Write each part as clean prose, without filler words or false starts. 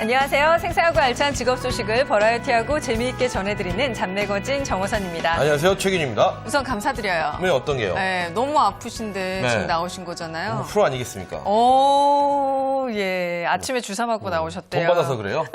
안녕하세요. 생생하고 알찬 직업 소식을 버라이어티하고 재미있게 전해드리는 잡매거진 정호선입니다. 안녕하세요. 최균입니다. 우선 감사드려요. 네, 어떤 게요? 네, 너무 아프신데 네. 지금 나오신 거잖아요. 프로 아니겠습니까? 오, 예. 아침에 주사 맞고 나오셨대요. 돈 받아서 그래요?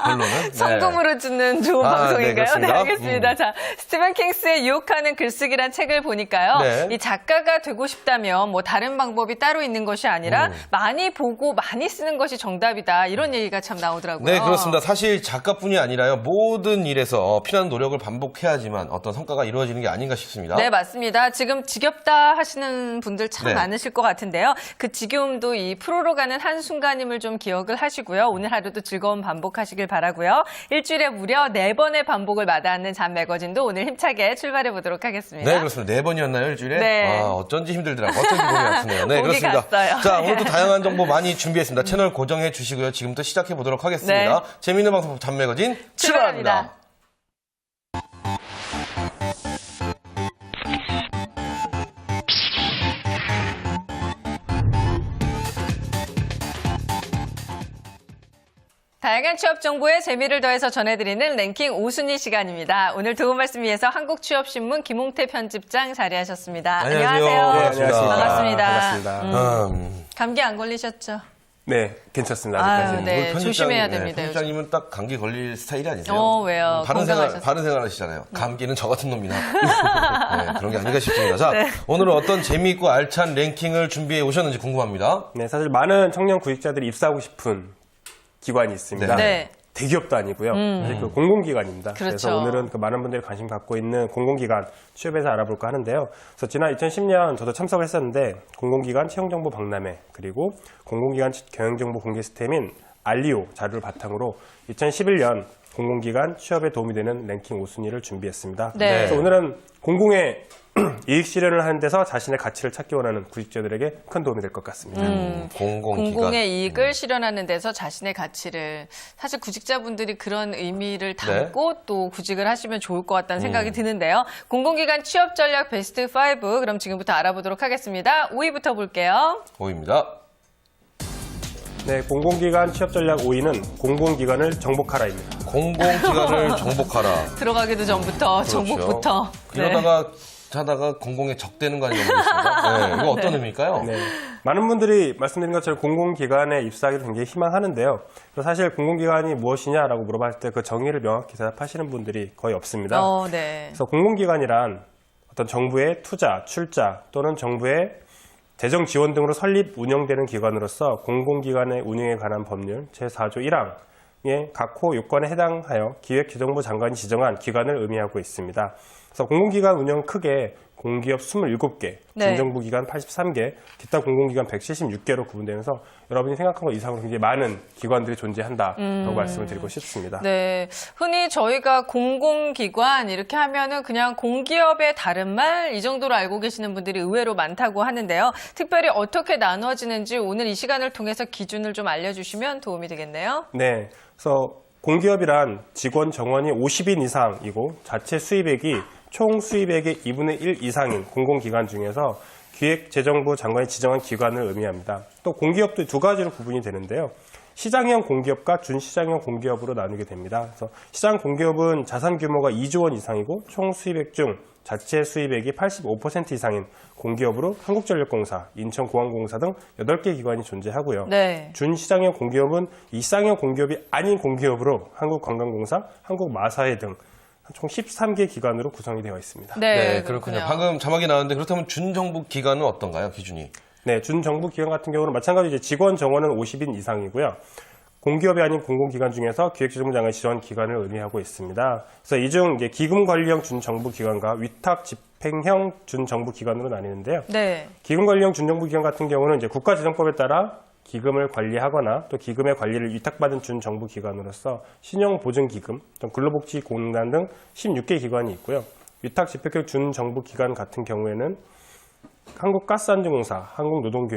결론은? 성금으로 주는 좋은 방송인가요? 그렇습니다. 알겠습니다. 자, 스티븐 킹스의 유혹하는 글쓰기란 책을 보니까요. 네. 이 작가가 되고 싶다면 뭐 다른 방법이 따로 있는 것이 아니라 많이 보고 많이 쓰는 것이 정답이다. 이런 얘기가 참 나오더라고요. 네, 그렇습니다. 사실 작가뿐이 아니라요. 모든 일에서 피나는 노력을 반복해야지만 어떤 성과가 이루어지는 게 아닌가 싶습니다. 네, 맞습니다. 지금 지겹다 하시는 분들 참 네. 많으실 것 같은데요. 그 지겨움도 이 프로로 가는 한순간임을 좀 기억을 하시고요. 오늘 하루도 즐거운 반복하시길 바라고요. 일주일에 무려 4번의 반복을 마다하는 잡매거진도 오늘 힘차게 출발해 보도록 하겠습니다. 네, 그렇습니다. 4번이었나요, 일주일에? 네. 아, 어쩐지 힘들더라고요. 어쩐지 몸이 아프네요. 네, 목이 그렇습니다. 갔어요. 자, 오늘도 다양한 정보 많이 준비했습니다. 채널 고정해 주시고요. 지금부터 시작해 보도록 하겠습니다. 네. 재미있는 방송 잡매거진 출발합니다. 다양한 취업 정보에 재미를 더해서 전해드리는 랭킹 5순위 시간입니다. 오늘 도움 말씀 위해서 한국취업신문 김홍태 편집장 자리하셨습니다. 안녕하세요. 네, 반갑습니다. 반갑습니다. 감기 안 걸리셨죠? 네, 괜찮습니다. 아유, 아직까지는. 네. 우리 조심해야 됩니다, 편집장님은 딱 감기 걸릴 스타일이 아니세요? 왜요? 바른 건강하셨어요. 생활 하시잖아요. 감기는 저 같은 놈이나. 네, 그런 게 아닌가 싶습니다. 자, 오늘은 어떤 재미있고 알찬 랭킹을 준비해 오셨는지 궁금합니다. 네, 사실 많은 청년 구직자들이 입사하고 싶은 기관이 있습니다. 네. 대기업도 아니고요. 사실 그 공공기관입니다. 그렇죠. 그래서 오늘은 그 많은 분들이 관심 갖고 있는 공공기관 취업에서 알아볼까 하는데요. 그래서 지난 2010년 저도 참석을 했었는데 공공기관 채용정보 박람회 그리고 공공기관 경영정보 공개 시스템인 알리오 자료를 바탕으로 2011년 공공기관 취업에 도움이 되는 랭킹 5순위를 준비했습니다. 네. 그래서 오늘은 공공의 이익 실현을 하는 데서 자신의 가치를 찾기 원하는 구직자들에게 큰 도움이 될 것 같습니다. 공공기관. 공공의 이익을 실현하는 데서 자신의 가치를 사실 구직자분들이 그런 의미를 담고 또 구직을 하시면 좋을 것 같다는 생각이 드는데요. 공공기관 취업 전략 베스트 5 그럼 지금부터 알아보도록 하겠습니다. 5위부터 볼게요. 5위입니다. 네, 공공기관 취업 전략 5위는 공공기관을 정복하라입니다. 공공기관을 정복하라. 들어가기도 전부터 그렇죠. 정복부터. 그러다가 하다가 공공에 적대는 거 아닌가 모르겠습니다. 네, 이거 어떤 의미일까요? 네, 많은 분들이 말씀드린 것처럼 공공기관에 입사하기를 굉장히 희망하는데요. 사실 공공기관이 무엇이냐라고 물어봤을 때 그 정의를 명확히 대답하시는 분들이 거의 없습니다. 네. 그래서 공공기관이란 어떤 정부의 투자, 출자 또는 정부의 재정 지원 등으로 설립, 운영되는 기관으로서 공공기관의 운영에 관한 법률 제4조 1항의 각 호 요건에 해당하여 기획재정부 장관이 지정한 기관을 의미하고 있습니다. 그래서 공공기관 운영 크게 공기업 27개, 네. 중정부기관 83개, 기타 공공기관 176개로 구분되면서 여러분이 생각한 것 이상으로 굉장히 많은 기관들이 존재한다라고 말씀을 드리고 싶습니다. 네. 흔히 저희가 공공기관 이렇게 하면은 그냥 공기업의 다른 말 이 정도로 알고 계시는 분들이 의외로 많다고 하는데요. 특별히 어떻게 나누어지는지 오늘 이 시간을 통해서 기준을 좀 알려주시면 도움이 되겠네요. 네. 그래서 공기업이란 직원 정원이 50인 이상이고 자체 수입액이 총 수입액의 2분의 1 이상인 공공기관 중에서 기획재정부 장관이 지정한 기관을 의미합니다. 또 공기업도 두 가지로 구분이 되는데요. 시장형 공기업과 준시장형 공기업으로 나누게 됩니다. 그래서 시장 공기업은 자산 규모가 2조 원 이상이고 총 수입액 중 자체 수입액이 85% 이상인 공기업으로 한국전력공사, 인천공항공사 등 8개 기관이 존재하고요. 네. 준시장형 공기업은 이 시장형 공기업이 아닌 공기업으로 한국관광공사, 한국마사회 등 총 13개 기관으로 구성이 되어 있습니다. 네, 그렇군요. 방금 자막이 나왔는데 그렇다면 준정부 기관은 어떤가요, 기준이? 네, 준정부 기관 같은 경우는 마찬가지로 직원 정원은 50인 이상이고요. 공기업이 아닌 공공기관 중에서 기획재정부 장관이 지정한 기관을 의미하고 있습니다. 그래서 이 중 기금관리형 준정부기관과 위탁집행형 준정부기관으로 나뉘는데요. 네. 기금관리형 준정부기관 같은 경우는 이제 국가재정법에 따라 기금을 관리하거나 또 기금의 관리를 위탁받은 준정부기관으로서 신용보증기금, 근로복지공단 등 16개 기관이 있고요. 위탁집행형 준정부기관 같은 경우에는 한국가스안전공사, 한국노동교육